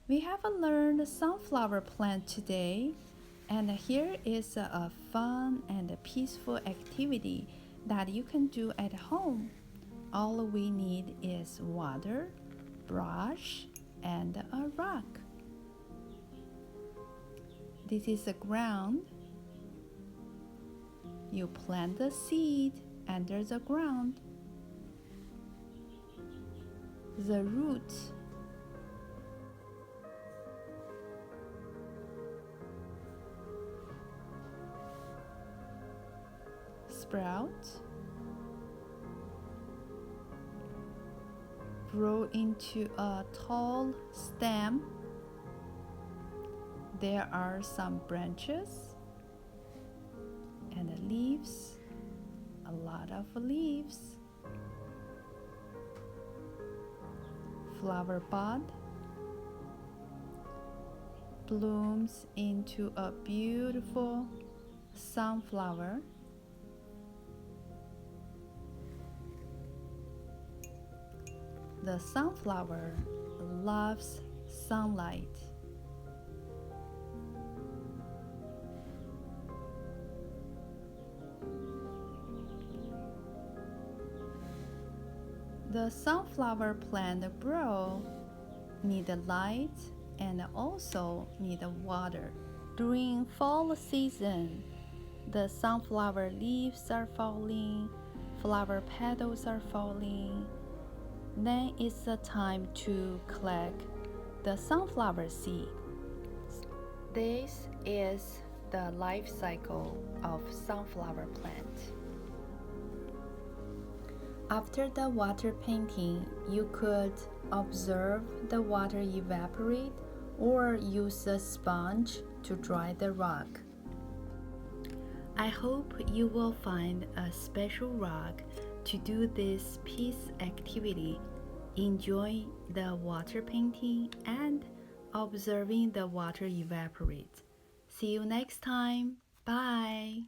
We have learned sunflower plant today, and here is a fun and a peaceful activity that you can do at home. All we need is water, brush, and a rock. This is the ground. You plant the seed under the ground. The roots sprout, grow into a tall stem. There are some branches and leaves, a lot of leaves. Flower bud blooms into a beautiful sunflower. The sunflower loves sunlight. The sunflower plant grow need light and also need water. During fall season, the sunflower leaves are falling, flower petals are falling. Then it's the time to collect the sunflower seed. This is the life cycle of sunflower plant. After the water painting, you could observe the water evaporate or use a sponge to dry the rock. I hope you will find a special rock to do this peace activity. Enjoy the water painting and observing the water evaporate. See you next time. Bye.